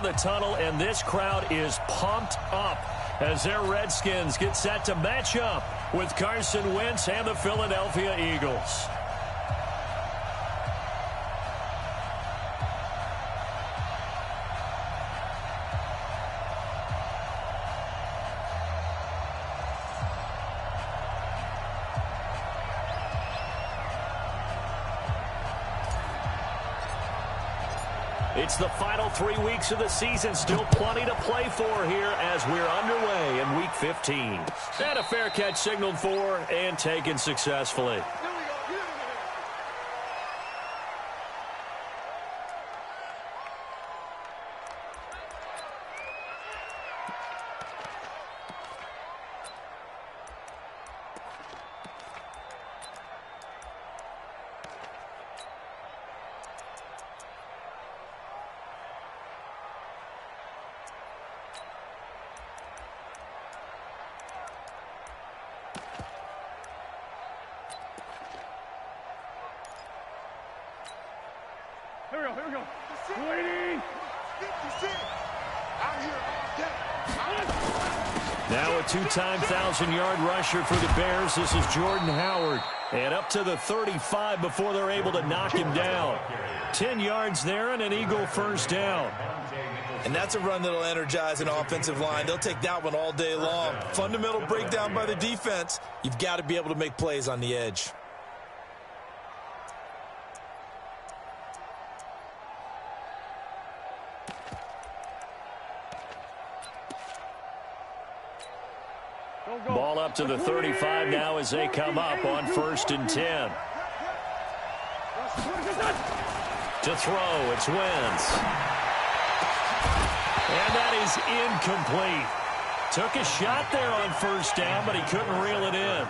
the tunnel, and this crowd is pumped up as their Redskins get set to match up with Carson Wentz and the Philadelphia Eagles. It's the final 3 weeks of the season. Still plenty to play for here as we're underway in Week 15. And a fair catch signaled for and taken successfully. Here we go. Waiting. Now a two-time 1,000-yard rusher for the Bears. This is Jordan Howard. And up to the 35 before they're able to knock him down. 10 yards there and an Eagle first down. And that's a run that'll energize an offensive line. They'll take that one all day long. Fundamental breakdown by the defense. You've got to be able to make plays on the edge. Ball up to the 35 now as they come up on 1st and 10. To throw, it's Wentz. And that is incomplete. Took a shot there on 1st down, but he couldn't reel it in.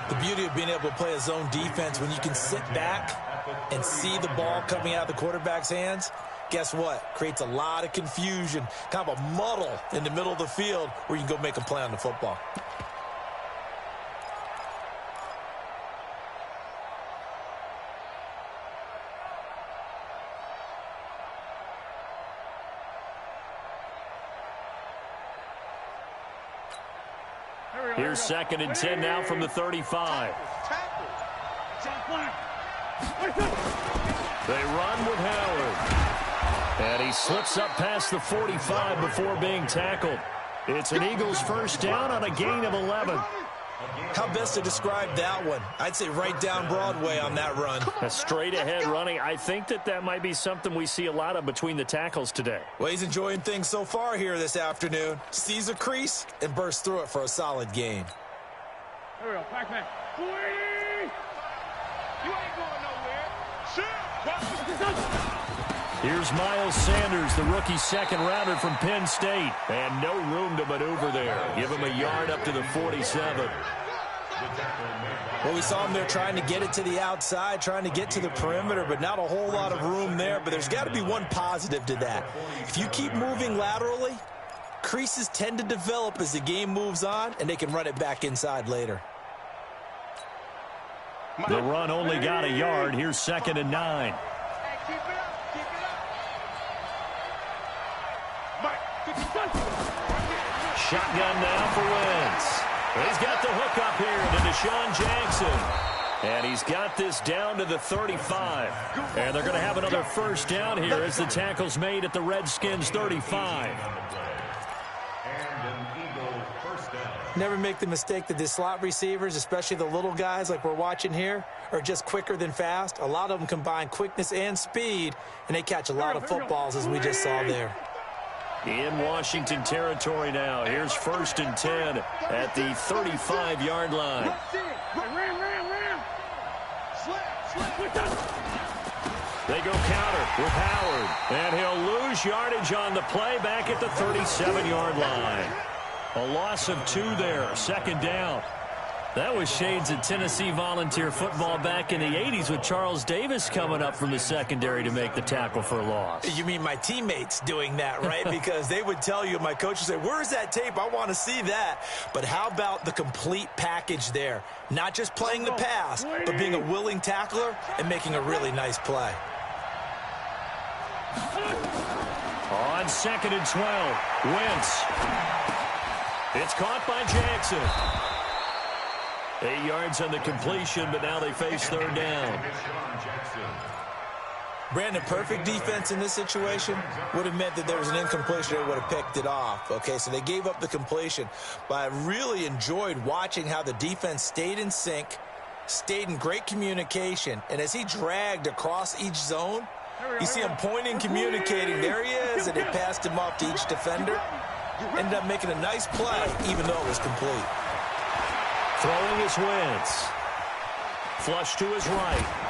The beauty of being able to play a zone defense when you can sit back and see the ball coming out of the quarterback's hands, guess what? Creates a lot of confusion, kind of a muddle in the middle of the field where you can go make a play on the football. Here's 2nd and 10 now from the 35. They run with Howard. And he slips up past the 45 before being tackled. It's an Eagles first down on a gain of 11. How best to describe that one? I'd say right down Broadway on that run. A straight-ahead running. I think that might be something we see a lot of between the tackles today. Well, he's enjoying things so far here this afternoon. Sees a crease and bursts through it for a solid gain. Here we go, Pac-Man. You ain't going nowhere. Here's Miles Sanders, the rookie second-rounder from Penn State. And no room to maneuver there. Give him a yard up to the 47. Well, we saw him there trying to get it to the outside, trying to get to the perimeter, but not a whole lot of room there. But there's got to be one positive to that. If you keep moving laterally, creases tend to develop as the game moves on, and they can run it back inside later. The run only got a yard. Here's 2nd and 9. Shotgun now for Wentz. He's got the hook up here to Deshaun Jackson. And he's got this down to the 35. And they're going to have another first down here as the tackle's made at the Redskins 35. Never make the mistake that the slot receivers, especially the little guys like we're watching here, are just quicker than fast. A lot of them combine quickness and speed, and they catch a lot of footballs as we just saw there. In Washington territory now. Here's 1st and 10 at the 35-yard line. They go counter with Howard. And he'll lose yardage on the play back at the 37-yard line. A loss of 2 there. 2nd down. That was shades of Tennessee volunteer football back in the 80s with Charles Davis coming up from the secondary to make the tackle for a loss. You mean my teammates doing that, right? Because they would tell you, my coach would say, where's that tape? I want to see that. But how about the complete package there? Not just playing the pass, but being a willing tackler and making a really nice play. On 2nd and 12, Wentz. It's caught by Jackson. 8 yards on the completion, but now they face 3rd down. Brandon, perfect defense in this situation would have meant that there was an incompletion. They would have picked it off. Okay, so they gave up the completion. But I really enjoyed watching how the defense stayed in sync, stayed in great communication. And as he dragged across each zone, you see him pointing, communicating. There he is, and they passed him off to each defender. Ended up making a nice play, even though it was complete. Throwing is Wentz. Flush to his right.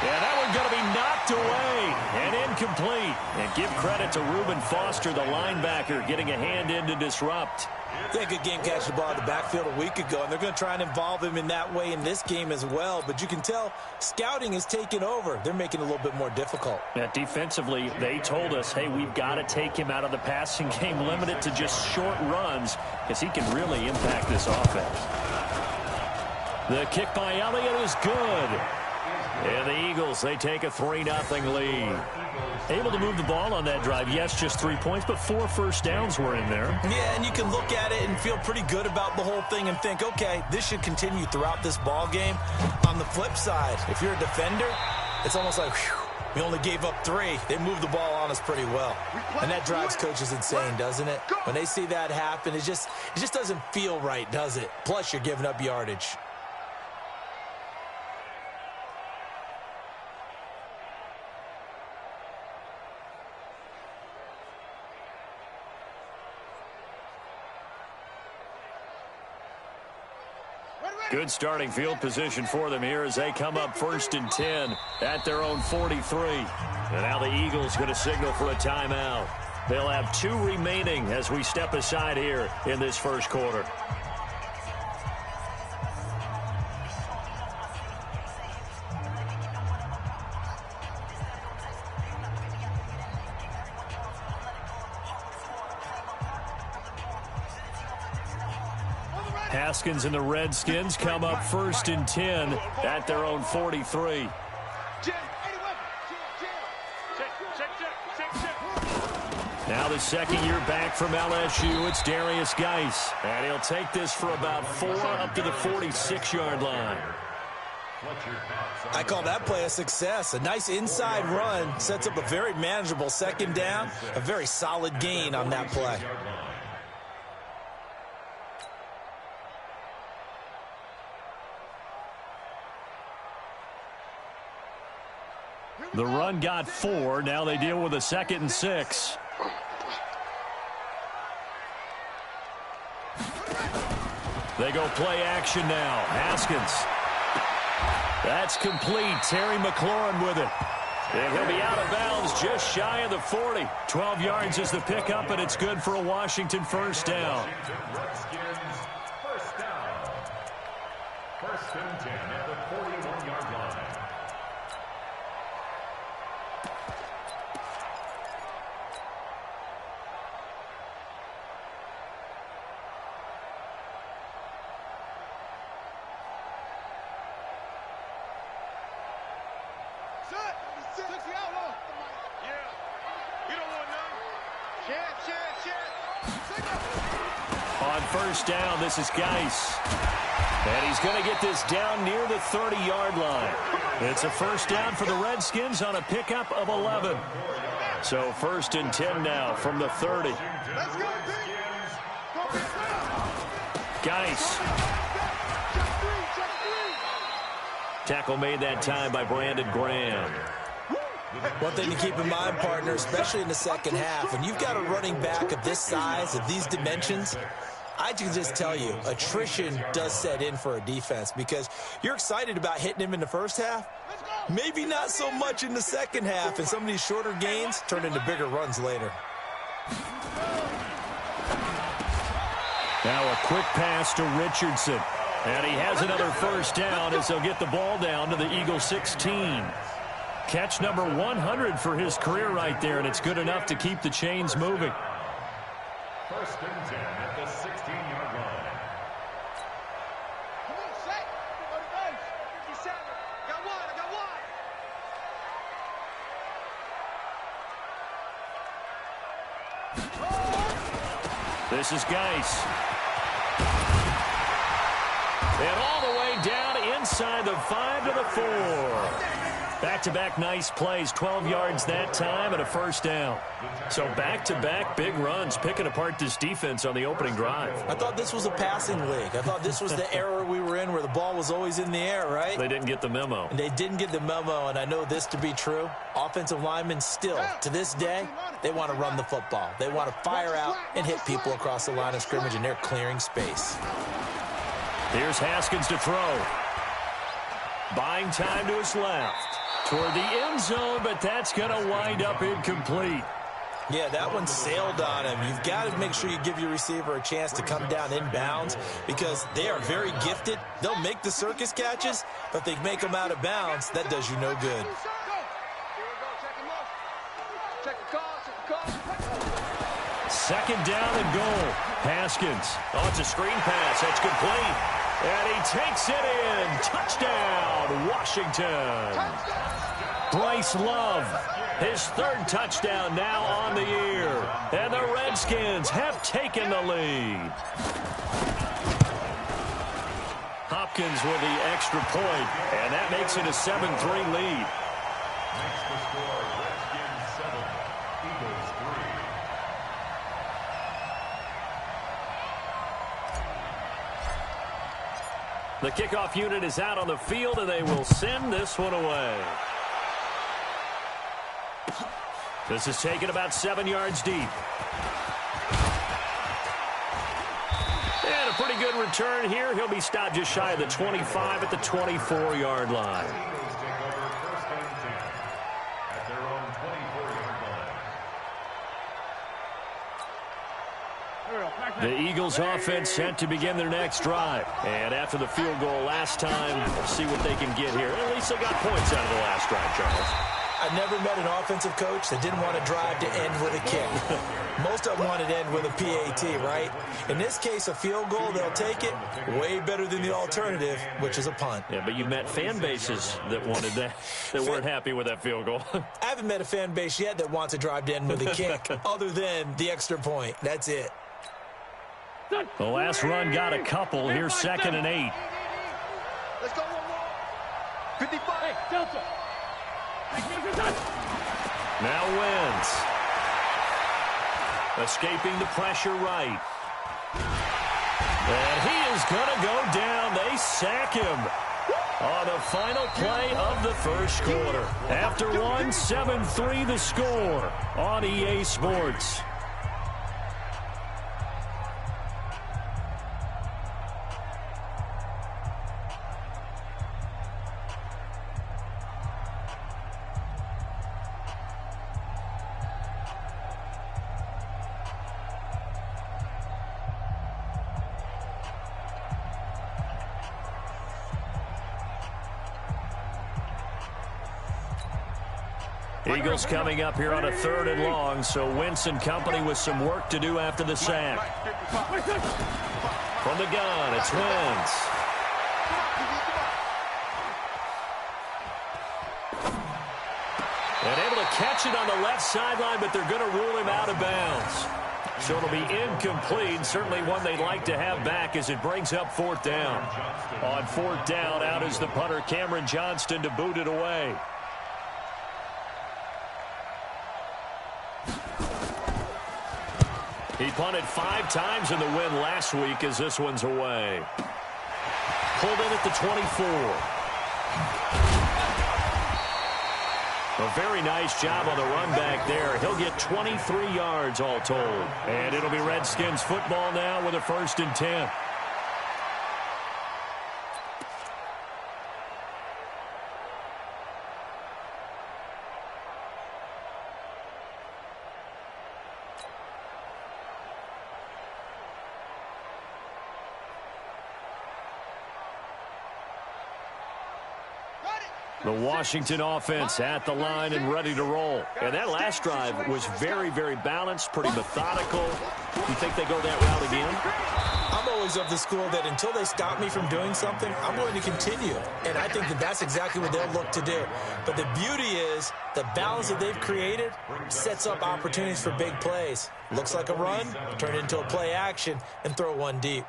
And that one going to be knocked away and incomplete. And give credit to Reuben Foster, the linebacker, getting a hand in to disrupt. Yeah, good game catching the ball in the backfield a week ago, and they're going to try and involve him in that way in this game as well. But you can tell scouting is taking over. They're making it a little bit more difficult. Yeah, defensively, they told us, hey, we've got to take him out of the passing game, limit it to just short runs, because he can really impact this offense. The kick by Elliott is good. And the Eagles, they take a 3-0 lead. Able to move the ball on that drive. Yes, just 3 points, but 4 first downs were in there. Yeah, and you can look at it and feel pretty good about the whole thing and think, okay, this should continue throughout this ball game. On the flip side, if you're a defender, it's almost like, whew, we only gave up 3. They moved the ball on us pretty well. And that drives coaches insane, doesn't it? When they see that happen, it just doesn't feel right, does it? Plus, you're giving up yardage. Good starting field position for them here as they come up 1st and 10 at their own 43. And now the Eagles going to signal for a timeout. They'll have 2 remaining as we step aside here in this first quarter. Haskins and the Redskins come up 1st and 10 at their own 43. Now the second year back from LSU, it's Darius Geis. And he'll take this for about 4 up to the 46-yard line. I call that play a success. A nice inside run sets up a very manageable 2nd down, a very solid gain on that play. The run got 4. Now they deal with a 2nd and 6. They go play action now. Haskins. That's complete. Terry McLaurin with it. And he'll be out of bounds just shy of the 40. 12 yards is the pickup, and it's good for a Washington first down. First and 10 at the 41-yard line. On first down, this is Geis. And he's going to get this down near the 30-yard line. It's a first down for the Redskins on a pickup of 11. So 1st and 10 now from the 30. Geis. Tackle made that time by Brandon Graham. One thing to keep in mind, partner, especially in the second half, when you've got a running back of this size, of these dimensions, I can just tell you, attrition does set in for a defense because you're excited about hitting him in the first half. Maybe not so much in the second half, and some of these shorter gains turn into bigger runs later. Now a quick pass to Richardson. And he has another first down as they'll get the ball down to the Eagles 16. Catch number 100 for his career right there, and it's good enough to keep the chains moving. First and 10 at the 16-yard line. Come on, Shaq. 57. I got one. This is Geis. And all the way down inside the 5 to the 4. Back-to-back nice plays, 12 yards that time and a first down. So back-to-back big runs, picking apart this defense on the opening drive. I thought this was a passing league. I thought this was the era we were in where the ball was always in the air, right? They didn't get the memo. And they didn't get the memo, and I know this to be true. Offensive linemen still, to this day, they want to run the football. They want to fire out and hit people across the line of scrimmage, and they're clearing space. Here's Haskins to throw. Buying time to his left. Toward the end zone, but that's going to wind up incomplete. Yeah, that one sailed on him. You've got to make sure you give your receiver a chance to come down inbounds because they are very gifted. They'll make the circus catches, but if they make them out of bounds, that does you no good. Second down and goal. Haskins. Oh, it's a screen pass. That's complete. And he takes it in. Touchdown, Washington. Bryce Love, his third touchdown now on the year. And the Redskins have taken the lead. Hopkins with the extra point, and that makes it a 7-3 lead. Makes the score Redskins 7, Eagles 3. The kickoff unit is out on the field, and they will send this one away. This is taken about 7 yards deep. And a pretty good return here. He'll be stopped just shy of the 25 at the 24-yard line. Eagles take over first and 10 at their own 24-yard line. The Eagles offense set to begin their next drive. And after the field goal last time, we'll see what they can get here. At least they got points out of the last drive, Charles. I never met an offensive coach that didn't want to drive to end with a kick. Most of them wanted to end with a PAT, right? In this case, a field goal, they'll take it. Way better than the alternative, which is a punt. Yeah, but you met fan bases that wanted that, that weren't happy with that field goal. I haven't met a fan base yet that wants to drive to end with a kick other than the extra point. That's it. The last run got a couple. Here's 2nd and 8. Let's go one more. 55. Hey, Delta. Now wins. Escaping the pressure right. And he is going to go down. They sack him on the final play of the first quarter. After one, 7-3 the score on EA Sports. Eagles coming up here on a 3rd and long, so Wentz and company with some work to do after the sack. From the gun, it's Wentz. And able to catch it on the left sideline, but they're going to rule him out of bounds. So it'll be incomplete, certainly one they'd like to have back as it brings up 4th down. On 4th down, out is the punter, Cameron Johnston, to boot it away. He punted 5 times in the win last week as this one's away. Pulled in at the 24. A very nice job on the run back there. He'll get 23 yards all told. And it'll be Redskins football now with a 1st and 10. The Washington offense at the line and ready to roll. And that last drive was very, very balanced, pretty methodical. You think they go that route again? I'm always of the school that until they stop me from doing something, I'm going to continue. And I think that that's exactly what they'll look to do. But the beauty is the balance that they've created sets up opportunities for big plays. Looks like a run, turn it into a play action, and throw one deep.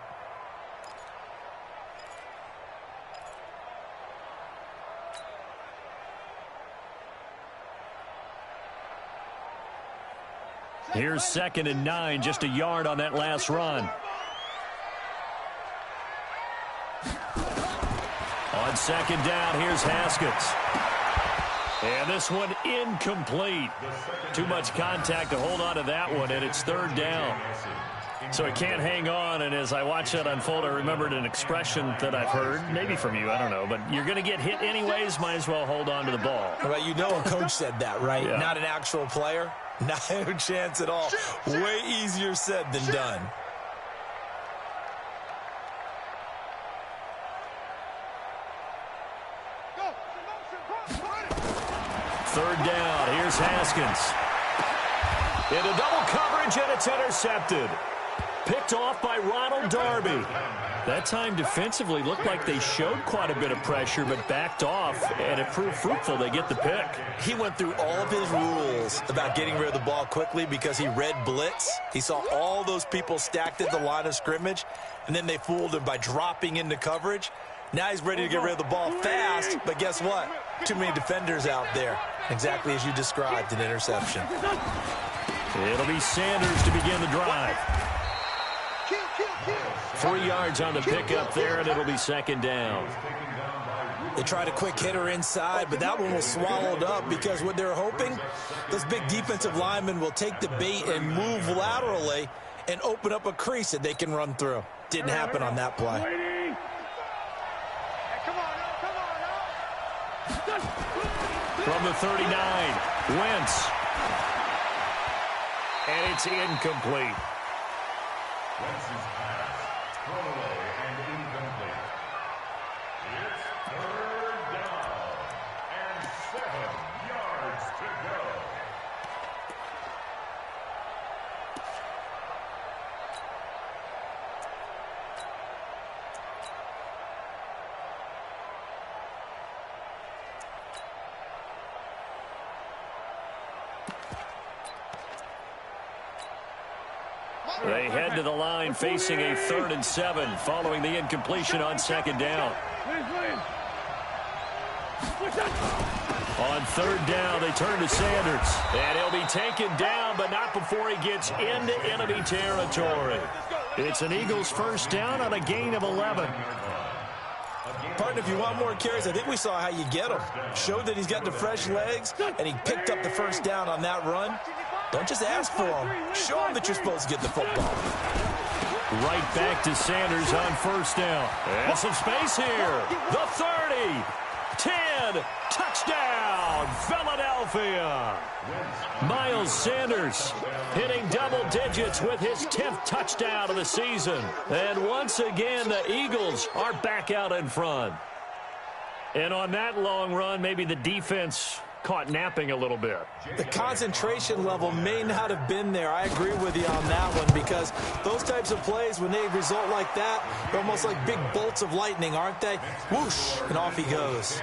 Here's 2nd and 9, just a yard on that last run. On 2nd down, here's Haskins. And this one incomplete. Too much contact to hold on to that one, and it's 3rd down. So he can't hang on, and as I watch that unfold, I remembered an expression that I've heard, maybe from you, I don't know, but you're going to get hit anyways, might as well hold on to the ball. Well, you know a coach said that, right? Yeah. Not an actual player. Not a chance at all. Way easier said than done. Third down, here's Haskins. Into double coverage, and it's intercepted. Picked off by Ronald Darby. That time defensively looked like they showed quite a bit of pressure, but backed off, and it proved fruitful. They get the pick. He went through all of his rules about getting rid of the ball quickly because he read blitz. He saw all those people stacked at the line of scrimmage, and then they fooled him by dropping into coverage. Now he's ready to get rid of the ball fast, but guess what? Too many defenders out there. Exactly as you described, an interception. It'll be Sanders to begin the drive. 3 yards on the pickup there, and it'll be 2nd down. They tried a quick hitter inside, but that one was swallowed up because what they're hoping, those big defensive linemen will take the bait and move laterally and open up a crease that they can run through. Didn't happen on that play. From the 39, Wentz. And it's incomplete. Wentz's pass, thrown away and incomplete. It's 3rd down and 7 yards to go. They head to the line facing a 3rd and 7 following the incompletion on 2nd down. On 3rd down, they turn to Sanders. And he'll be taken down, but not before he gets into enemy territory. It's an Eagles 1st down on a gain of 11. Partner, if you want more carries, I think we saw how you get him. Showed that he's got the fresh legs, and he picked up the 1st down on that run. Don't just ask for him. Show him that you're supposed to get the football. Right back to Sanders on 1st down. And some space here. The 30. 10. Touchdown, Philadelphia. Miles Sanders hitting double digits with his 10th touchdown of the season. And once again, the Eagles are back out in front. And on that long run, maybe the defense caught napping a little bit. The concentration level may not have been there. I agree with you on that one because those types of plays, when they result like that, they're almost like big bolts of lightning, aren't they? Whoosh, and off he goes.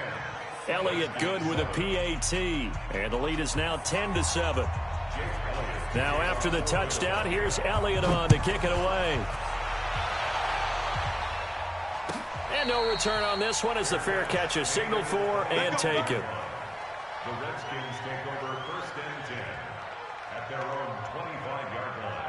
Elliott good with a PAT, and the lead is now 10-7. Now after the touchdown, here's Elliott on to kick it away. And no return on this one as the fair catch is signaled for and taken. The Redskins take over 1st and 10 at their own 25-yard line.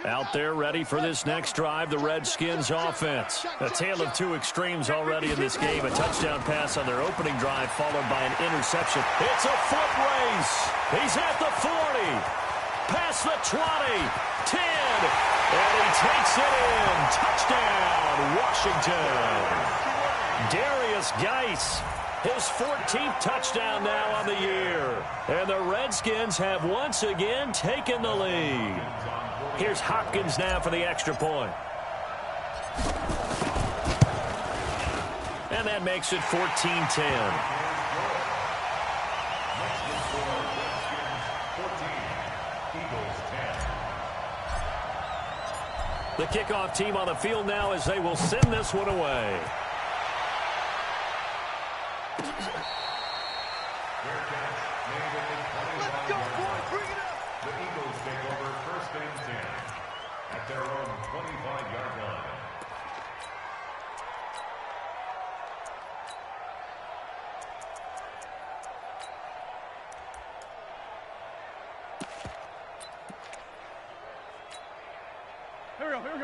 Out there ready for this next drive, the Redskins offense. A tale of two extremes already in this game. A touchdown pass on their opening drive followed by an interception. It's a foot race. He's at the 40. Past the 20. 10. And he takes it in. Touchdown, Washington. Darius Geis, his 14th touchdown now on the year. And the Redskins have once again taken the lead. Here's Hopkins now for the extra point. And that makes it 14-10. The kickoff team on the field now as they will send this one away. Let's go, boys. Bring it up. The Eagles take over first and 10 at their own 25-yard line.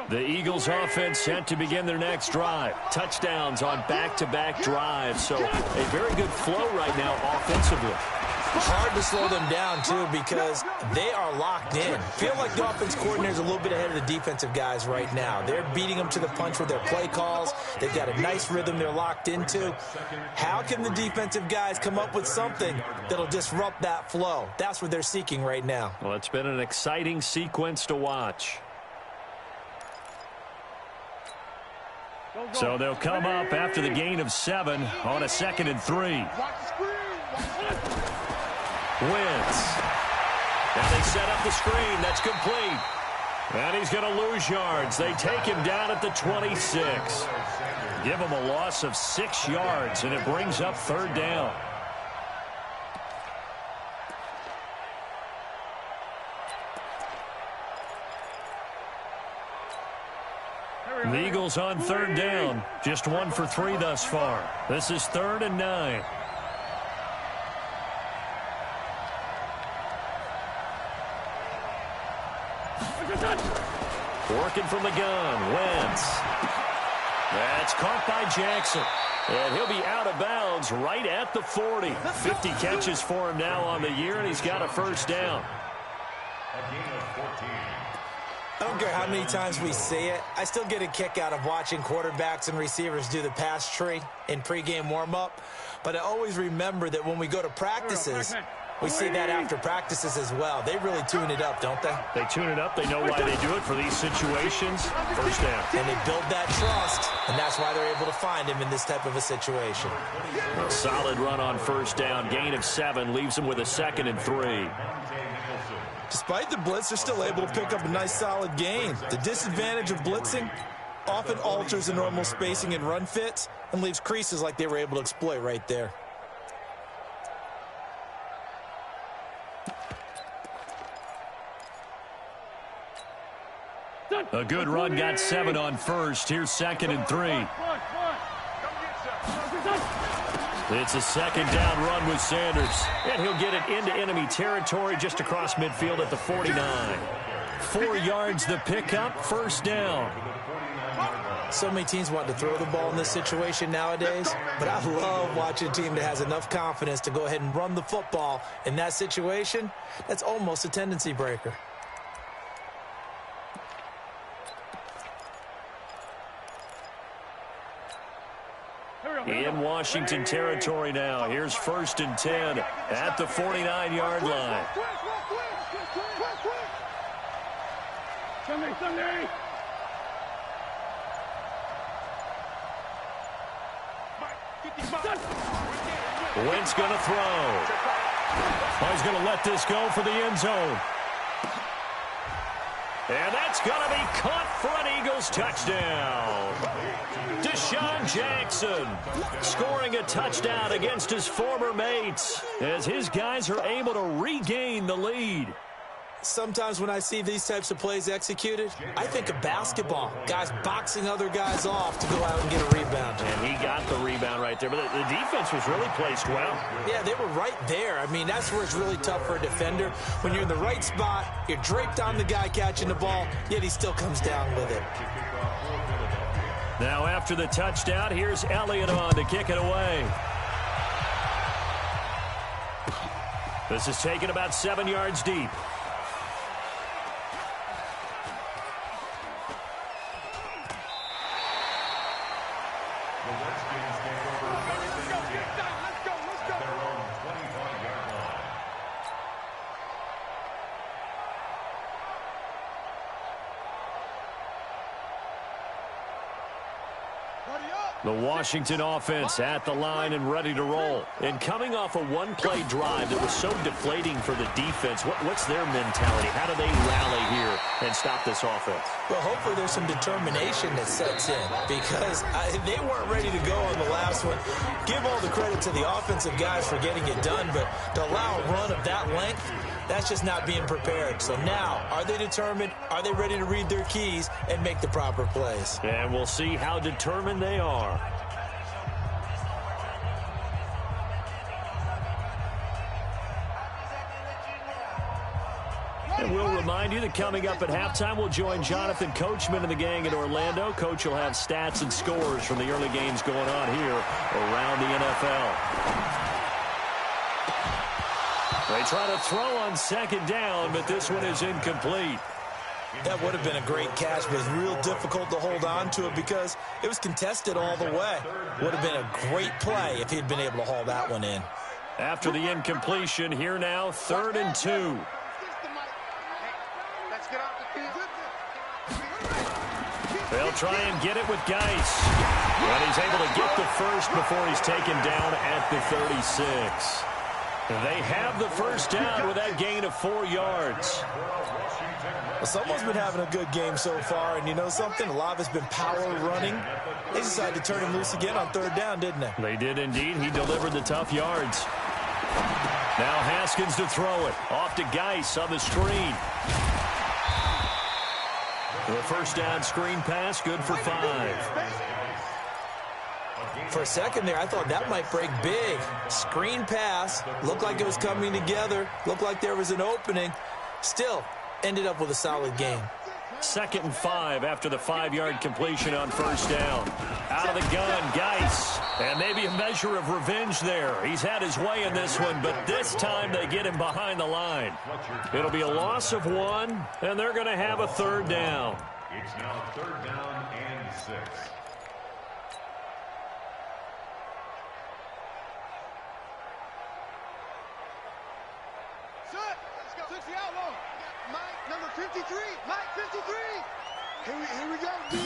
The Eagles offense set to begin their next drive. Touchdowns on back-to-back drives. So a very good flow right now offensively. Hard to slow them down, too, because they are locked in. Feel like the offense coordinator is a little bit ahead of the defensive guys right now. They're beating them to the punch with their play calls. They've got a nice rhythm they're locked into. How can the defensive guys come up with something that'll disrupt that flow? That's what they're seeking right now. Well, it's been an exciting sequence to watch. So they'll come up after the gain of 7 on a 2nd and 3. Wentz. Now they set up the screen. That's complete. And he's going to lose yards. They take him down at the 26. Give him a loss of 6 yards, and it brings up 3rd down. The Eagles on 3rd down. Just 1 for 3 thus far. This is 3rd and 9. Working from the gun. Wentz. That's caught by Jackson. And he'll be out of bounds right at the 40. 50 catches for him now on the year, and he's got a 1st down. A gain of 14. I don't care how many times we say it, I still get a kick out of watching quarterbacks and receivers do the pass tree in pregame warm-up. But I always remember that when we go to practices, we see that after practices as well. They really tune it up, don't they? They tune it up. They know why they do it for these situations. 1st down. And they build that trust, and that's why they're able to find him in this type of a situation. A solid run on 1st down. Gain of 7 leaves him with a 2nd and 3. Despite the blitz, they're still able to pick up a nice solid gain. The disadvantage of blitzing often alters the normal spacing and run fits and leaves creases like they were able to exploit right there. A good run got 7 on 1st. Here's 2nd and 3. It's a 2nd down run with Sanders. And he'll get it into enemy territory just across midfield at the 49. 4 yards the pickup, 1st down. So many teams want to throw the ball in this situation nowadays, but I love watching a team that has enough confidence to go ahead and run the football in that situation. That's almost a tendency breaker. In Washington territory now. Here's 1st and 10 at the 49-yard line. Sunday. Wentz going to throw. Oh, he's going to let this go for the end zone. And that's going to be caught for an Eagles touchdown. Deshaun Jackson scoring a touchdown against his former mates as his guys are able to regain the lead. Sometimes when I see these types of plays executed, I think of basketball. Guys boxing other guys off to go out and get a rebound. And he got the rebound right there, but the defense was really placed well. Yeah, they were right there. I mean, that's where it's really tough for a defender. When you're in the right spot, you're draped on the guy catching the ball, yet he still comes down with it. Now after the touchdown, here's Elliott on to kick it away. This is taken about 7 yards deep. The Redskins The Washington offense at the line and ready to roll. And coming off a one-play drive that was so deflating for the defense, what's their mentality? How do they rally here and stop this offense? Well, hopefully there's some determination that sets in because they weren't ready to go on the last one. Give all the credit to the offensive guys for getting it done, but to allow a run of that length, that's just not being prepared. So now, are they determined? Are they ready to read their keys and make the proper plays? And we'll see how determined they are. And we'll remind you that coming up at halftime, we'll join Jonathan Coachman and the gang in Orlando. Coach will have stats and scores from the early games going on here around the NFL. They try to throw on second down, but this one is incomplete. That would have been a great catch, but it's real difficult to hold on to it because it was contested all the way. Would have been a great play if he'd been able to haul that one in. After the incompletion, here now, 3rd and 2. They'll try and get it with Geis. But he's able to get the first before he's taken down at the 36. They have the first down with that gain of 4 yards. Well, someone's been having a good game so far, and you know something? A lot of it's been power running. They decided to turn him loose again on 3rd down, didn't they? They did indeed. He delivered the tough yards. Now Haskins to throw it. Off to Geis on the screen. The first down screen pass, good for 5. For a second there, I thought that might break big. Screen pass, looked like it was coming together, looked like there was an opening. Still, ended up with a solid game. 2nd and 5 after the 5-yard completion on first down. Out of the gun, Geis. And maybe a measure of revenge there. He's had his way in this one, but this time they get him behind the line. It'll be a loss of 1, and they're going to have a 3rd down. It's now 3rd down and 6. Mike, number 53. Mike, 53. Here we go, D.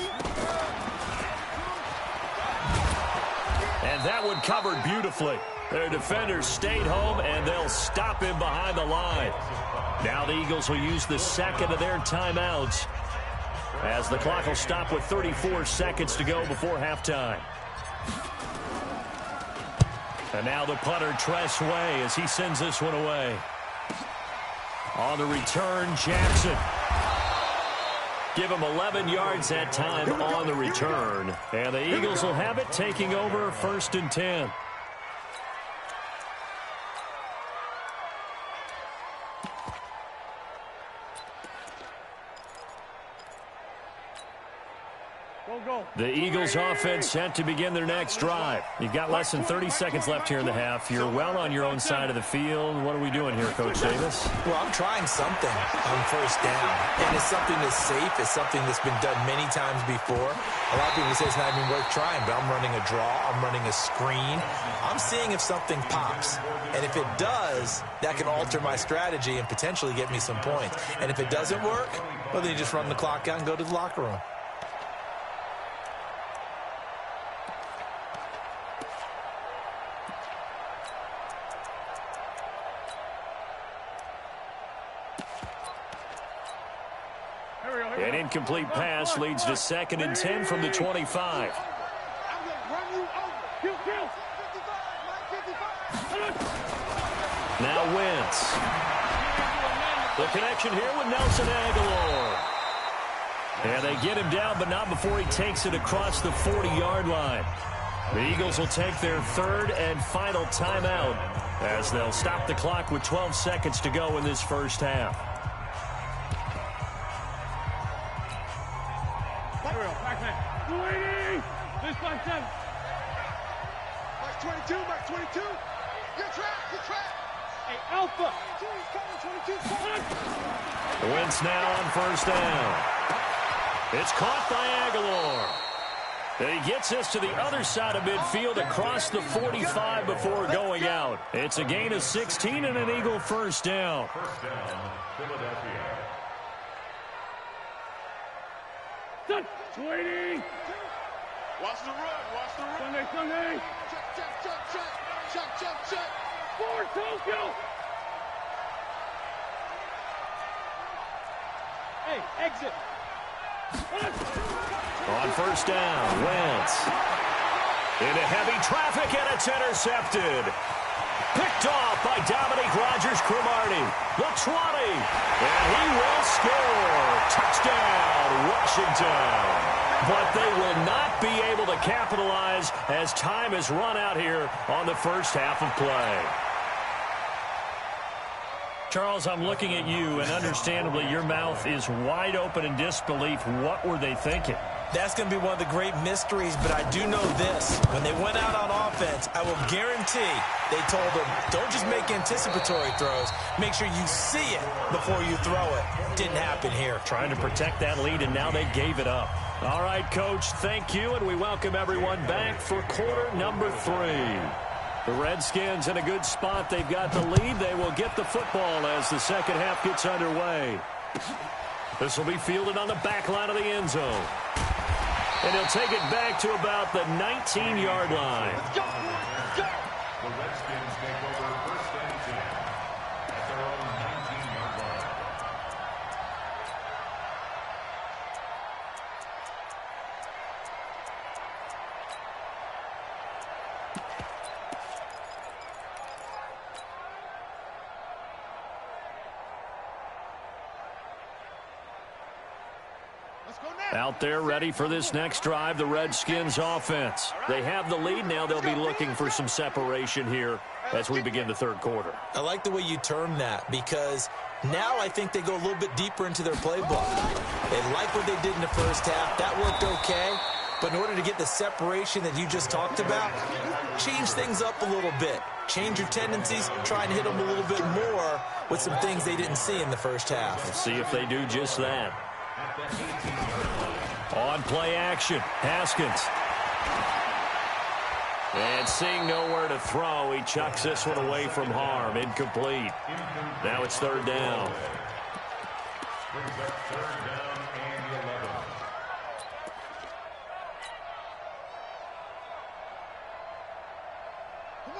And that one covered beautifully. Their defenders stayed home, and they'll stop him behind the line. Now the Eagles will use the second of their timeouts as the clock will stop with 34 seconds to go before halftime. And now the punter, Tress Way, as he sends this one away. On the return, Jackson. Give him 11 yards that time on the return. And the Eagles will have it, taking over 1st and 10. The Eagles offense set to begin their next drive. You've got less than 30 seconds left here in the half. You're well on your own side of the field. What are we doing here, Coach Davis? Well, I'm trying something on first down. And it's something that's safe. It's something that's been done many times before. A lot of people say it's not even worth trying, but I'm running a draw. I'm running a screen. I'm seeing if something pops. And if it does, that can alter my strategy and potentially get me some points. And if it doesn't work, well, then you just run the clock out and go to the locker room. An incomplete pass leads to 2nd and 10 from the 25. Now Wentz. The connection here with Nelson Aguilar. And they get him down, but not before he takes it across the 40-yard line. The Eagles will take their 3rd and final timeout as they'll stop the clock with 12 seconds to go in this first half. Mike 22, Mike 22. You're trapped. Hey, Alpha. 22. Wentz now on first down. It's caught by Aguilar. And he gets us to the other side of midfield across the 45 before going out. It's a gain of 16 and an Eagle first down. First down, Philadelphia. 20. Watch the run. Watch the run. Sunday. Check. Forward, Tokyo. Hey, exit. On first down, Wentz. Into heavy traffic, and it's intercepted. Picked off by Dominique Rodgers-Cromartie. The 20. And he will score. Touchdown, Washington. But they will not be able to capitalize as time has run out here on the first half of play. Charles, I'm looking at you, and understandably your mouth is wide open in disbelief. What were they thinking? That's going to be one of the great mysteries, but I do know this. When they went out on offense, I will guarantee they told them, don't just make anticipatory throws. Make sure you see it before you throw it. Didn't happen here. Trying to protect that lead, and now they gave it up. All right, Coach, thank you, and we welcome everyone back for quarter number 3. The Redskins in a good spot. They've got the lead. They will get the football as the second half gets underway. This will be fielded on the back line of the end zone. And he'll take it back to about the 19-yard line. Let's go. The Redskins take over first and 10 at their own 19-yard line. Out there ready for this next drive, the Redskins offense. They have the lead now. They'll be looking for some separation here as we begin the third quarter. I like the way you term that, because now I think they go a little bit deeper into their playbook. They like what they did in the first half. That worked okay. But in order to get the separation that you just talked about, change things up a little bit. Change your tendencies, try and hit them a little bit more with some things they didn't see in the first half. We'll see if they do just that. On play action, Haskins. And seeing nowhere to throw, he chucks this one away from harm. Incomplete. Now it's third down. Brings up third down and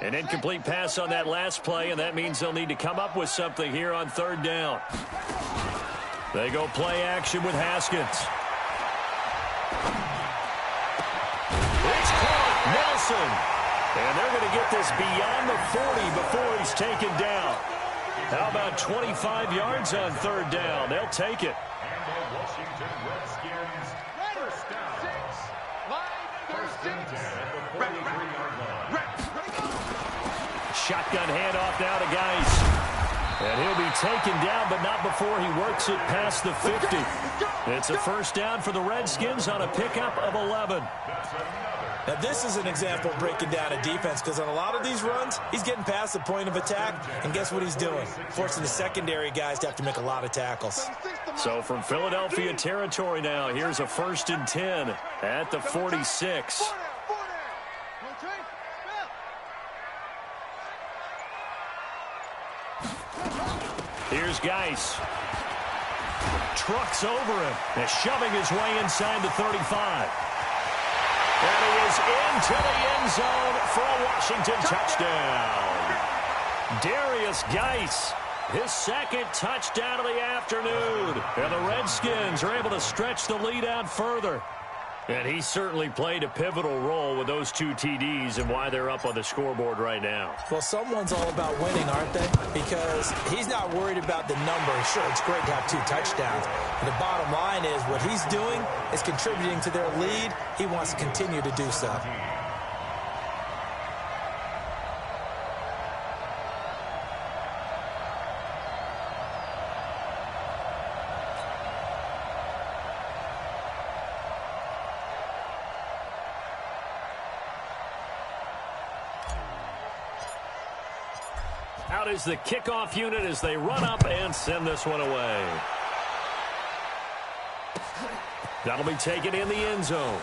11. An incomplete pass on that last play, and that means they'll need to come up with something here on third down. They go play action with Haskins. It's caught, Nelson. And they're going to get this beyond the 40 before he's taken down. How about 25 yards on third down? They'll take it. And the Washington Redskins first down. First and 10 at the 43-yard line. Shotgun handoff now to Geis. And he'll be taken down, but not before he works it past the 50. It's a first down for the Redskins on a pickup of 11. Now, this is an example of breaking down a defense, because on a lot of these runs, he's getting past the point of attack, and guess what he's doing? Forcing the secondary guys to have to make a lot of tackles. So from Philadelphia territory now, here's a first and 10 at the 46. Here's Geis. Trucks over him and shoving his way inside the 35. And he is into the end zone for a Washington touchdown. Darius Geis, his second touchdown of the afternoon. And the Redskins are able to stretch the lead out further. And he certainly played a pivotal role with those 2 TDs and why they're up on the scoreboard right now. Well, someone's all about winning, aren't they? Because he's not worried about the number. Sure, it's great to have 2 touchdowns. But the bottom line is what he's doing is contributing to their lead. He wants to continue to do so. Out is the kickoff unit as they run up and send this one away. That'll be taken in the end zone.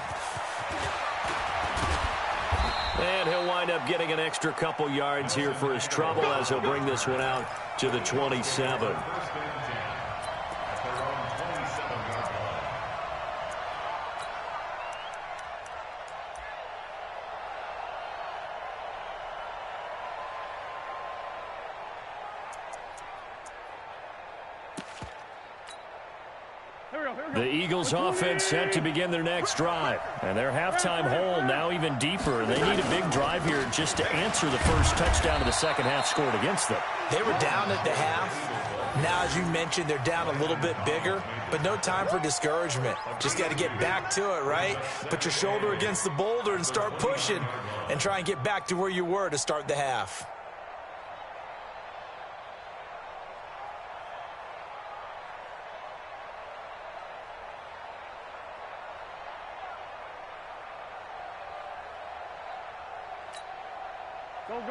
And he'll wind up getting an extra couple yards here for his trouble as he'll bring this one out to the 27. The Eagles offense set to begin their next drive. And their halftime hole now even deeper. They need a big drive here just to answer the first touchdown of the second half scored against them. They were down at the half. Now, as you mentioned, they're down a little bit bigger, but no time for discouragement. Just got to get back to it, right? Put your shoulder against the boulder and start pushing and try and get back to where you were to start the half.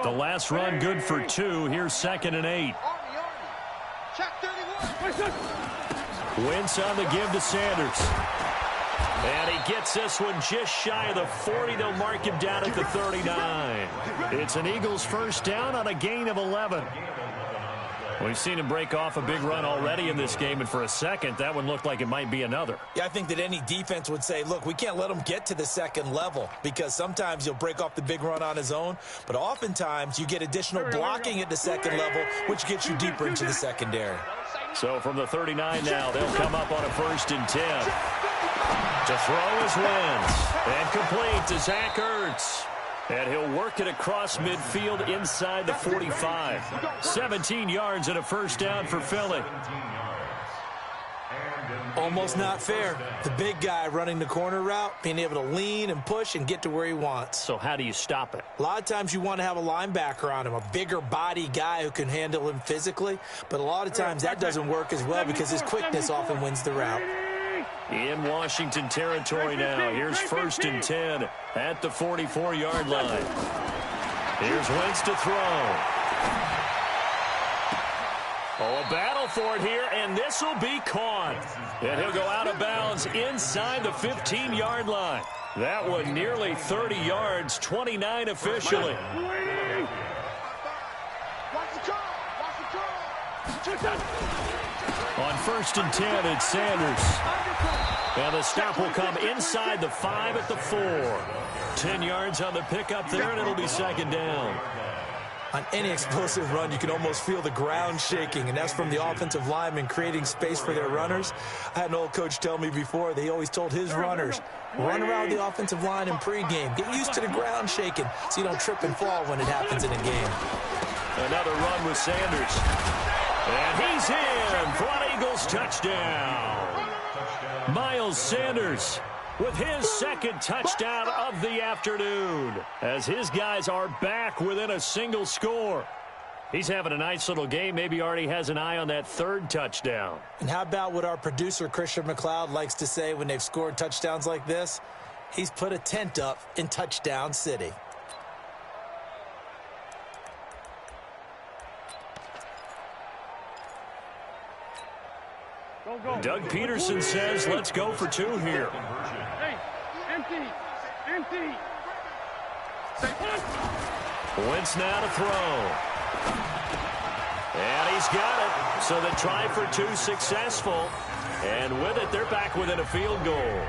The last run good for 2. Here's 2nd and 8. Wentz on the give to Sanders. And he gets this one just shy of the 40. They'll mark him down at the 39. It's an Eagles first down on a gain of 11. We've seen him break off a big run already in this game, and for a second, that one looked like it might be another. Yeah, I think that any defense would say, look, we can't let him get to the second level because sometimes he'll break off the big run on his own, but oftentimes you get additional blocking at the second level, which gets you deeper into the secondary. So from the 39 now, they'll come up on a 1st and 10. To throw is Wentz. And complete to Zach Ertz. And he'll work it across midfield inside the 45. 17 yards and a first down for Philly. Almost not fair. The big guy running the corner route, being able to lean and push and get to where he wants. So how do you stop it? A lot of times you want to have a linebacker on him, a bigger body guy who can handle him physically. But a lot of times that doesn't work as well because his quickness often wins the route. In Washington territory now. Here's 1st and 10 at the 44-yard line. Here's Wentz to throw. Oh, a battle for it here, and this will be caught. And he'll go out of bounds inside the 15-yard line. That one nearly 30 yards, 29 officially. On 1st and 10, it's Sanders. And the stop will come inside the 5 at the 4. 10 yards on the pickup there, and it'll be 2nd down. On any explosive run, you can almost feel the ground shaking, and that's from the offensive linemen creating space for their runners. I had an old coach tell me before, they always told his runners, run around the offensive line in pregame. Get used to the ground shaking so you don't trip and fall when it happens in a game. Another run with Sanders. And he's in for an Eagles touchdown. Miles Sanders with his 2nd touchdown of the afternoon as his guys are back within a single score. He's having a nice little game. Maybe already has an eye on that 3rd touchdown. And how about what our producer, Christian McLeod, likes to say when they've scored touchdowns like this? He's put a tent up in Touchdown City. Doug Peterson says, let's go for 2 here. Hey, empty. Wentz now to throw. And he's got it. So the try for 2 successful. And with it, they're back within a field goal.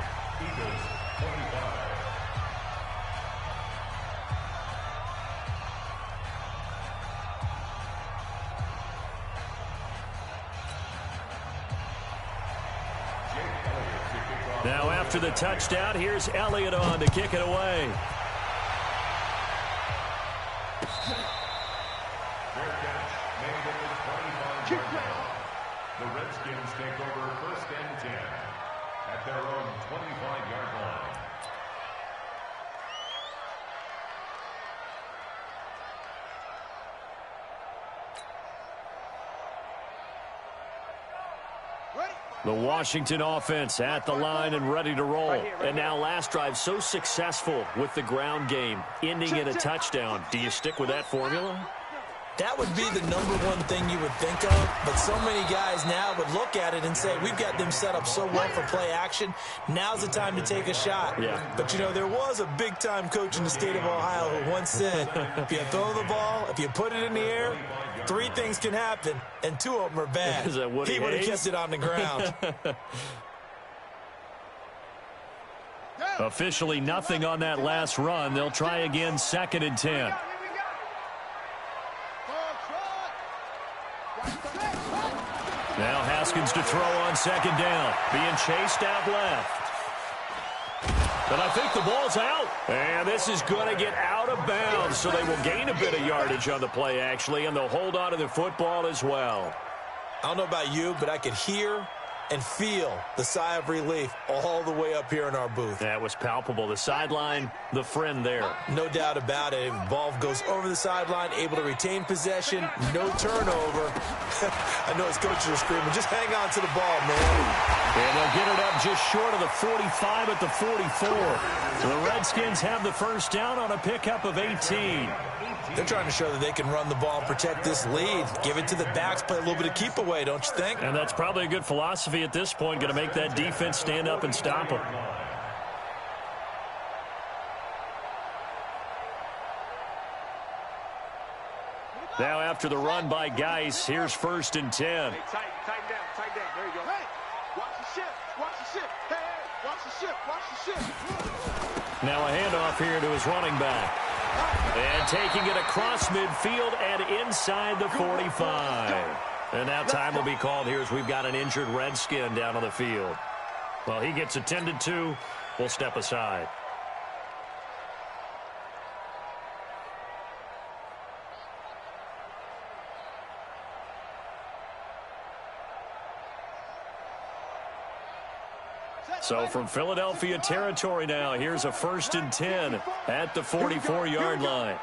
Now after the touchdown, here's Elliott on to kick it away. The Redskins take over 1st and 10 at their own 25-yard line. The Washington offense at the line and ready to roll. And now last drive so successful with the ground game, ending in a touchdown. Do you stick with that formula? That would be the #1 thing you would think of, but so many guys now would look at it and say, we've got them set up so well for play action, now's the time to take a shot. Yeah. But, you know, there was a big-time coach in the state of Ohio who once said, if you throw the ball, if you put it in the air, 3 things can happen, and 2 of them are bad. Is that Woody He would have Hayes? kept it on the ground. Officially nothing on that last run. They'll try again 2nd and 10. Now Haskins to throw on second down. Being chased out left. But I think the ball's out. And this is going to get out of bounds, so they will gain a bit of yardage on the play, actually, and they'll hold on to the football as well. I don't know about you, but I could hear and feel the sigh of relief all the way up here in our booth. That was palpable. The sideline, the friend there. No doubt about it. Ball goes over the sideline, able to retain possession, no turnover. I know his coaches are screaming, just hang on to the ball, man. And they'll get it up just short of the 45 at the 44. The Redskins have the first down on a pickup of 18. They're trying to show that they can run the ball and protect this lead. Give it to the backs, play a little bit of keep away, don't you think? And that's probably a good philosophy at this point, going to make that defense stand up and stop them. Now after the run by Geis, here's 1st and 10. Hey, tighten down. There you go. Hey, watch the ship. Hey, watch the ship. Now a handoff here to his running back. And taking it across midfield and inside the 45. And now time will be called here as we've got an injured Redskin down on the field. Well, he gets attended to. We'll step aside. So from Philadelphia territory now, here's a 1st and 10 at the 44-yard line.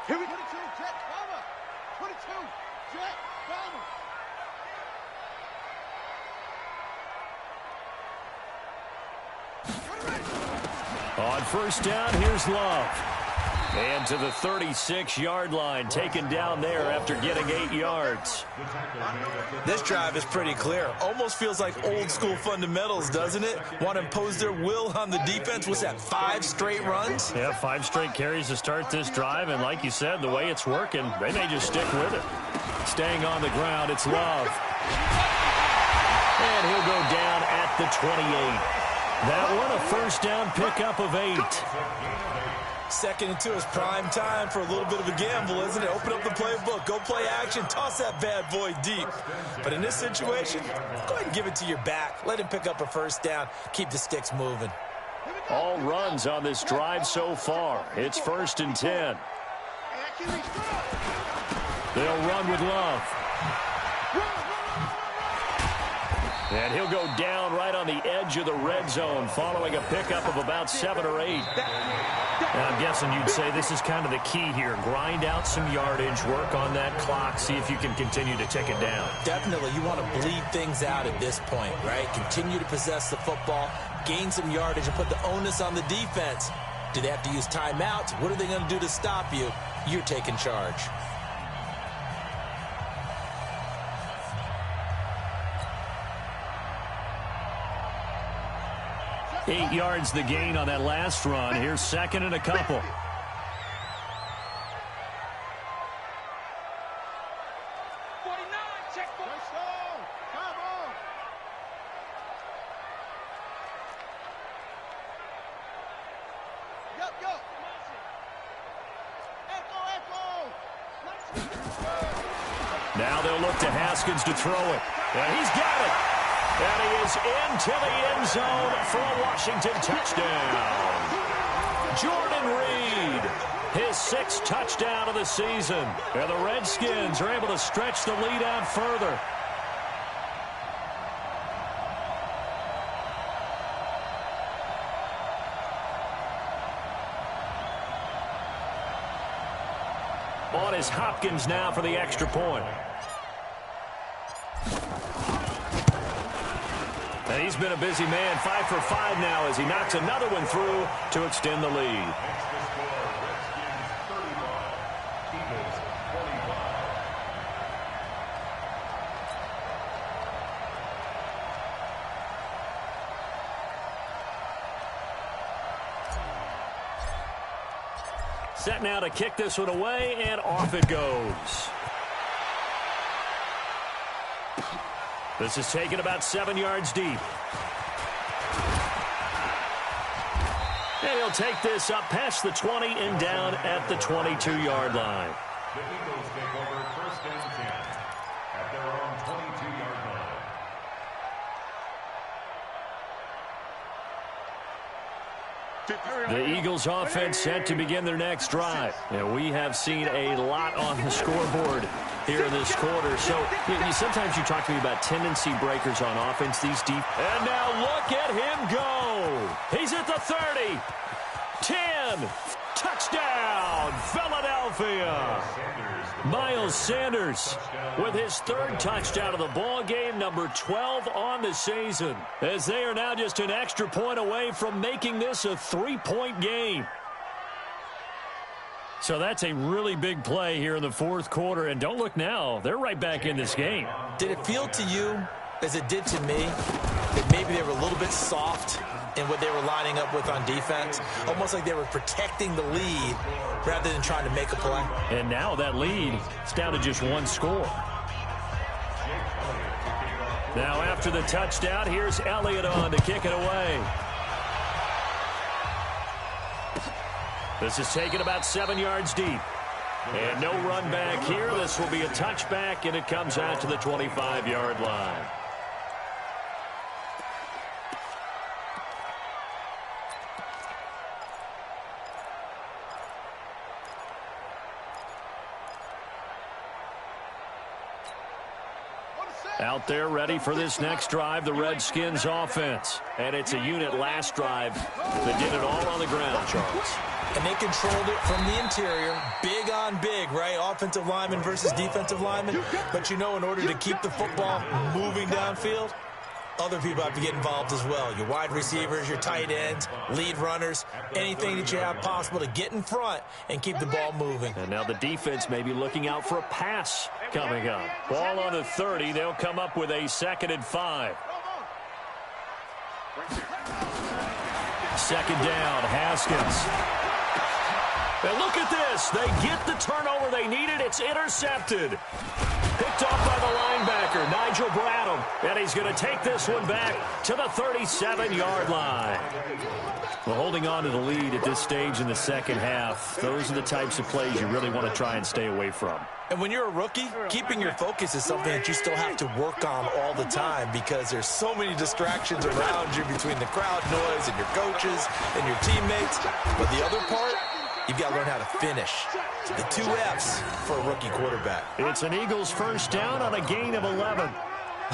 Here we go. 22, Jet, bomber. On 1st down, here's Love. And to the 36-yard line, taken down there after getting 8 yards. This drive is pretty clear. Almost feels like old school fundamentals, doesn't it? Want to impose their will on the defense. What's that, 5 straight runs? Yeah, 5 straight carries to start this drive. And like you said, the way it's working, they may just stick with it. Staying on the ground, it's Love. And he'll go down at the 28. That one, a 1st down pickup of 8. 2nd and 2 is prime time for a little bit of a gamble, isn't it? Open up the playbook, go play action, toss that bad boy deep. But in this situation, go ahead and give it to your back. Let him pick up a 1st down, keep the sticks moving. All runs on this drive so far. It's 1st and 10. They'll run with Love. And he'll go down right on the edge of the red zone following a pickup of about 7 or 8. And I'm guessing you'd say this is kind of the key here. Grind out some yardage, work on that clock, see if you can continue to tick it down. Definitely. You want to bleed things out at this point, right? Continue to possess the football, gain some yardage, and put the onus on the defense. Do they have to use timeouts? What are they going to do to stop you? You're taking charge. 8 yards the gain on that last run. Here's 2nd and a couple. Now they'll look to Haskins to throw it. And he's got it. And he is into the end zone for a Washington touchdown. Jordan Reed, his 6th touchdown of the season. And the Redskins are able to stretch the lead out further. On is Hopkins now for the extra point. And he's been a busy man, 5 for 5 now as he knocks another one through to extend the lead. Set now to kick this one away, and off it goes. This is taken about 7 yards deep. And he'll take this up past the 20 and down at the 22-yard line. The Eagles take over 1st and 10 at their own 22-yard line. The Eagles offense set to begin their next drive. And we have seen a lot on the scoreboard here in this quarter. So sometimes you talk to me about tendency breakers on offense, these deep. And now look at him go. He's at the 30. 10. Touchdown, Philadelphia. Miles Sanders with his third touchdown of the ball game, number 12 on the season, as they are now just an extra point away from making this a 3-point game. So that's a really big play here in the fourth quarter, and don't look now, they're right back in this game. Did it feel to you, as it did to me, that maybe they were a little bit soft in what they were lining up with on defense? Almost like they were protecting the lead rather than trying to make a play. And now that lead is down to just one score. Now after the touchdown, here's Elliott on to kick it away. This is taken about 7 yards deep. And no run back here. This will be a touchback, and it comes out to the 25-yard line. Out there ready for this next drive, the Redskins offense. And it's a unit last drive that did it all on the ground, Charles. And they controlled it from the interior, big on big, right? Offensive lineman versus defensive lineman. But, in order to keep the football moving downfield, other people have to get involved as well. Your wide receivers, your tight ends, lead runners, anything that you have possible to get in front and keep the ball moving. And now the defense may be looking out for a pass coming up. Ball on the 30. They'll come up with a 2nd and 5. Second down, Haskins. And look at this. They get the turnover they needed. It's intercepted. Picked off by the linebacker, Nigel Bradham. And he's going to take this one back to the 37-yard line. Well, holding on to the lead at this stage in the second half, those are the types of plays you really want to try and stay away from. And when you're a rookie, keeping your focus is something that you still have to work on all the time because there's so many distractions around you between the crowd noise and your coaches and your teammates. But the other part, you've got to learn how to finish. The 2 F's for a rookie quarterback. It's an Eagles first down on a gain of 11.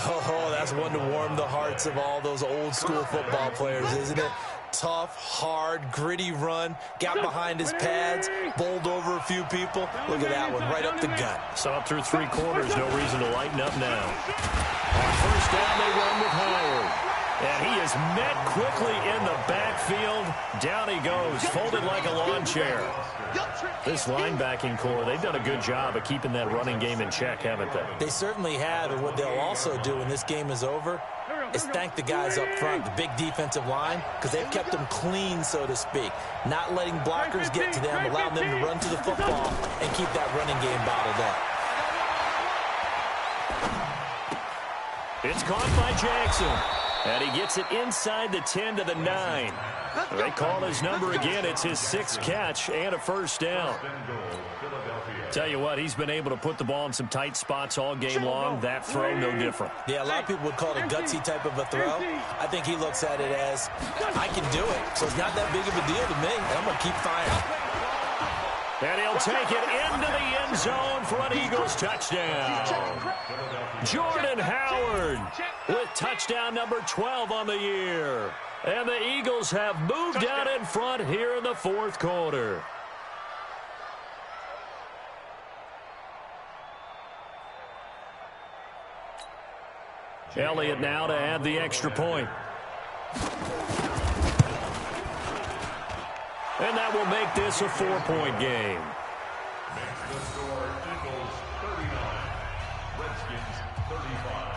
Oh, that's one to warm the hearts of all those old school football players, isn't it? Tough, hard, gritty run. Got behind his pads, bowled over a few people. Look at that one, right up the gut. So up through 3 quarters, no reason to lighten up now. On first down, they run with Howard. And he is met quickly in the backfield. Down he goes, folded like a lawn chair. This linebacking core, they've done a good job of keeping that running game in check, haven't they? They certainly have, and what they'll also do when this game is over is thank the guys up front, the big defensive line, because they've kept them clean, so to speak. Not letting blockers get to them, allowing them to run to the football and keep that running game bottled up. It's caught by Jackson. And he gets it inside the 10 to the 9. They call his number again. It's his 6th catch and a first down. Tell you what, he's been able to put the ball in some tight spots all game long. That throw, no different. Yeah, a lot of people would call it a gutsy type of a throw. I think he looks at it as, I can do it. So it's not that big of a deal to me. I'm going to keep firing. And he'll take it into the end zone for an Eagles touchdown. Jordan Howard with touchdown number 12 on the year. And the Eagles have moved out in front here in the fourth quarter. Elliott now to add the extra point. And that will make this a 4-point game. The score, Eagles 39, Redskins 35.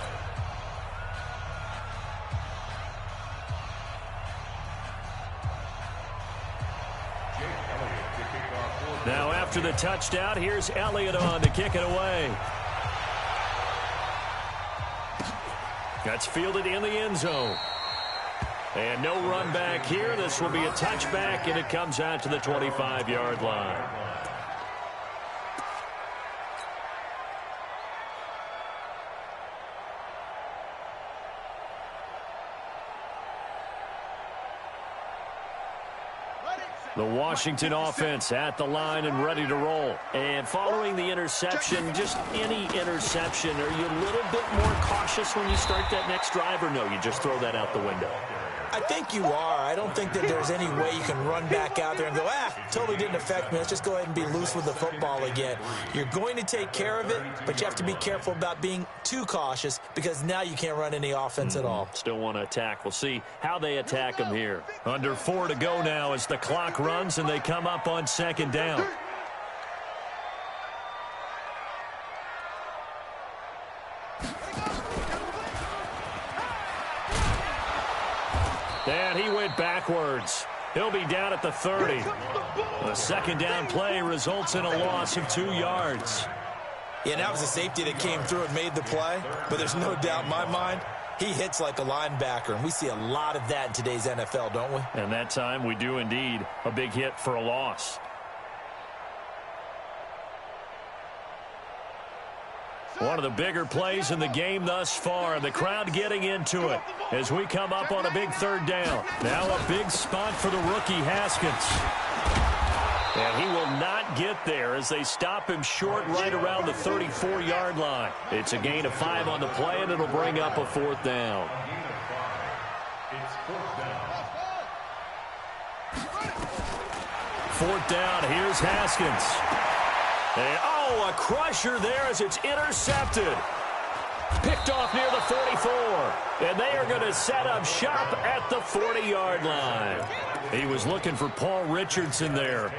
Now after the touchdown, here's Elliott on to kick it away. That's fielded in the end zone. And no run back here. This will be a touchback, and it comes out to the 25-yard line. The Washington offense at the line and ready to roll. And following the interception, just any interception, are you a little bit more cautious when you start that next drive, or no, you just throw that out the window? I think you are. I don't think that there's any way you can run back out there and go, totally didn't affect me. Let's just go ahead and be loose with the football again. You're going to take care of it, but you have to be careful about being too cautious because now you can't run any offense at all. Still want to attack. We'll see how they attack them here. Under 4 to go now as the clock runs and they come up on second down. And he went backwards. He'll be down at the 30. The second down play results in a loss of 2 yards. Yeah, that was a safety that came through and made the play, but there's no doubt in my mind he hits like a linebacker, and we see a lot of that in today's NFL, don't we? And that time we do indeed. A big hit for a loss. One of the bigger plays in the game thus far, and the crowd getting into it as we come up on a big third down. Now a big spot for the rookie Haskins. And he will not get there as they stop him short right around the 34-yard line. It's a gain of 5 on the play, and it'll bring up a 4th down. Fourth down, here's Haskins. And, a crusher there as it's intercepted. Picked off near the 44. And they are going to set up shop at the 40-yard line. He was looking for Paul Richardson there.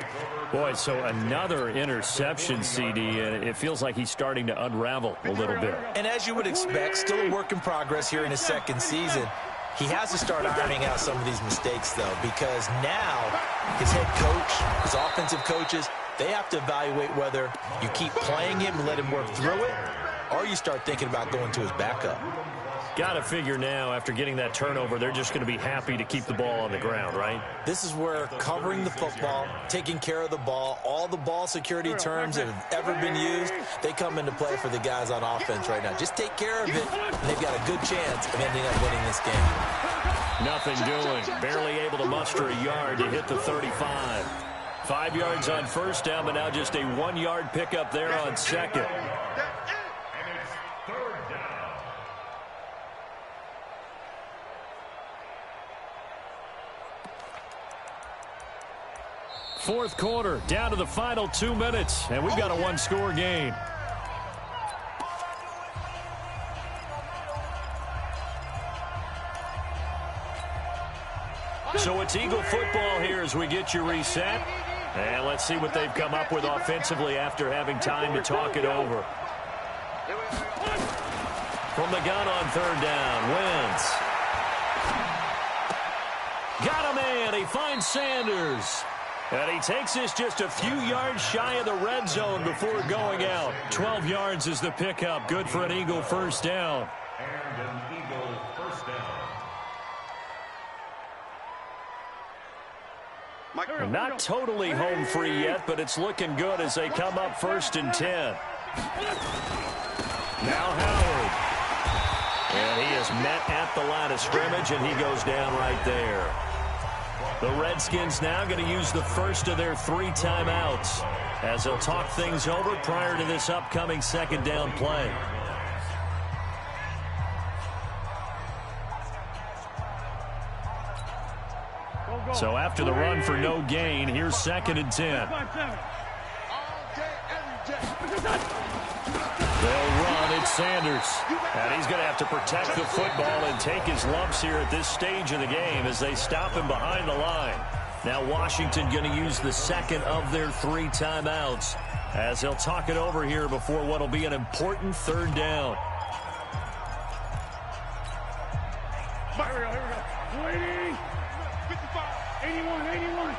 Boy, so another interception, CD, and it feels like he's starting to unravel a little bit. And as you would expect, still a work in progress here in his second season. He has to start ironing out some of these mistakes, though, because now his head coach, his offensive coaches, they have to evaluate whether you keep playing him and let him work through it, or you start thinking about going to his backup. Got to figure now, after getting that turnover, they're just going to be happy to keep the ball on the ground, right? This is where covering the football, taking care of the ball, all the ball security terms that have ever been used, they come into play for the guys on offense right now. Just take care of it, and they've got a good chance of ending up winning this game. Nothing doing. Barely able to muster a yard to hit the 35. 5 yards on first down, but now just a 1-yard pickup there on second. Fourth quarter, down to the final 2 minutes, and we've got a 1-score game. So it's Eagle football here as we get you reset. And let's see what they've come up with offensively after having time to talk it over. From the gun on third down, Wentz. Got a man, he finds Sanders. And he takes this just a few yards shy of the red zone before going out. 12 yards is the pickup. Good for an Eagle first down. And an Eagle first down. Not totally home free yet, but it's looking good as they come up 1st and 10. Now Howard. And he is met at the line of scrimmage, and he goes down right there. The Redskins now going to use the first of their 3 timeouts as they'll talk things over prior to this upcoming second down play. So after the run for no gain, here's 2nd and 10. They'll run. It's Sanders. And he's going to have to protect the football and take his lumps here at this stage of the game as they stop him behind the line. Now Washington going to use the second of their 3 timeouts as they'll talk it over here before what will be an important third down. Here we go. Waiting. 55. 81. 81.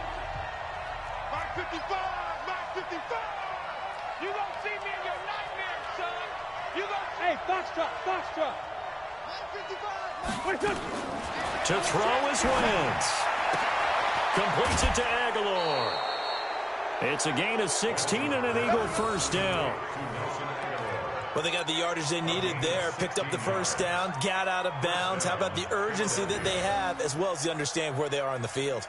Mark 55. Mark 55. You gonna see me in your nightmare, son. You gonna see. Hey, Foxtrot. Foxtrot. Mark 55. To throw is Wentz. Completes it to Aguilar. It's a gain of 16 and an Eagle first down. Well, they got the yardage they needed there, picked up the first down, got out of bounds. How about the urgency that they have as well as the understanding of where they are on the field?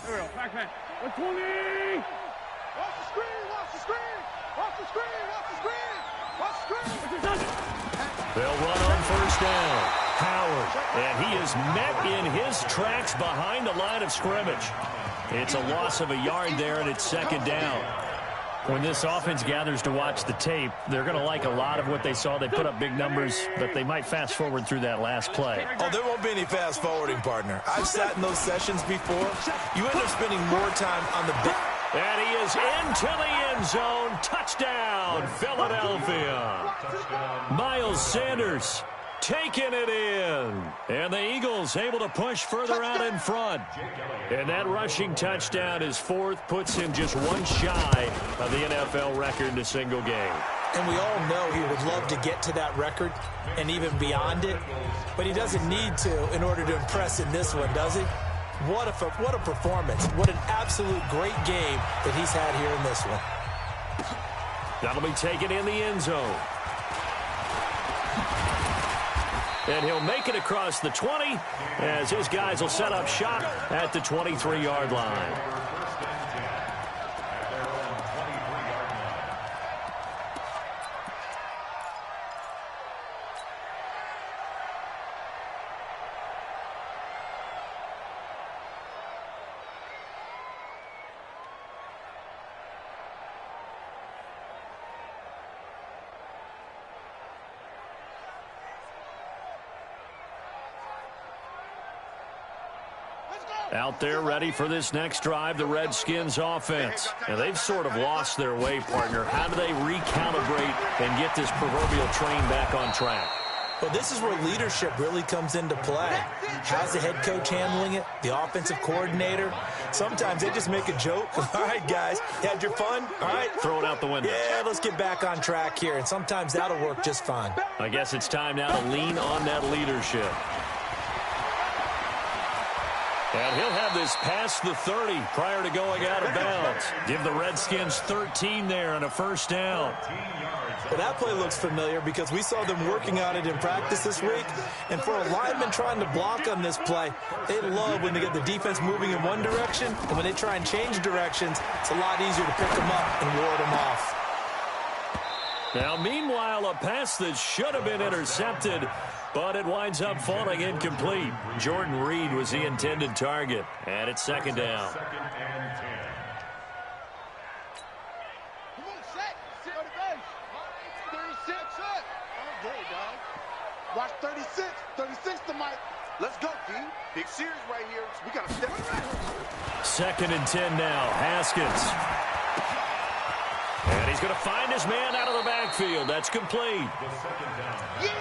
Here we go. Back man. 120. Watch the screen. Watch the screen. Watch the screen. Watch the screen. Watch the screen. They'll run on first down. Howard. And he is met in his tracks behind the line of scrimmage. It's a loss of a yard there, and it's second down. When this offense gathers to watch the tape, they're going to like a lot of what they saw. They put up big numbers, but they might fast forward through that last play. Oh, there won't be any fast forwarding, partner. I've sat in those sessions before. You end up spending more time on the bench. And he is into the end zone. Touchdown, Philadelphia. Miles Sanders taking it in. And the Eagles able to push further out in front. And that rushing touchdown is fourth, puts him just one shy of the NFL record in a single game. And we all know he would love to get to that record and even beyond it. But he doesn't need to in order to impress in this one, does he? What a performance. What an absolute great game that he's had here in this one. That'll be taken in the end zone. And he'll make it across the 20 as his guys will set up shop at the 23-yard line. Out there ready for this next drive, the Redskins offense. And they've sort of lost their way, partner. How do they recalibrate and get this proverbial train back on track? Well, this is where leadership really comes into play. How's the head coach handling it? The offensive coordinator? Sometimes they just make a joke. All right, guys, you had your fun? All right. Throw it out the window. Yeah, let's get back on track here. And sometimes that'll work just fine. I guess it's time now to lean on that leadership. And he'll have this past the 30 prior to going out of bounds. Give the Redskins 13 there and a first down. Well, that play looks familiar because we saw them working on it in practice this week. And for a lineman trying to block on this play, they love when they get the defense moving in one direction. And when they try and change directions, it's a lot easier to pick them up and ward them off. Now, meanwhile, a pass that should have been intercepted, but it winds up falling incomplete. Jordan Reed was the intended target, and it's second down. Come on, set. Go to base. 36, set. Oh, great, dog. Watch 36. 36 to Mike. Let's go, D. Big series right here. We got to step it. Second and 10 now. Haskins. And he's going to find his man out of the backfield. That's complete. Yeah.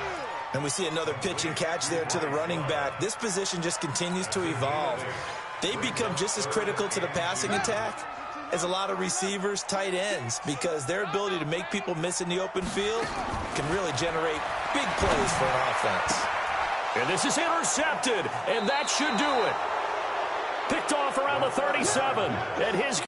And we see another pitch and catch there to the running back. This position just continues to evolve. They become just as critical to the passing attack as a lot of receivers, tight ends, because their ability to make people miss in the open field can really generate big plays for an offense. And this is intercepted, and that should do it. Picked off around the 37, and his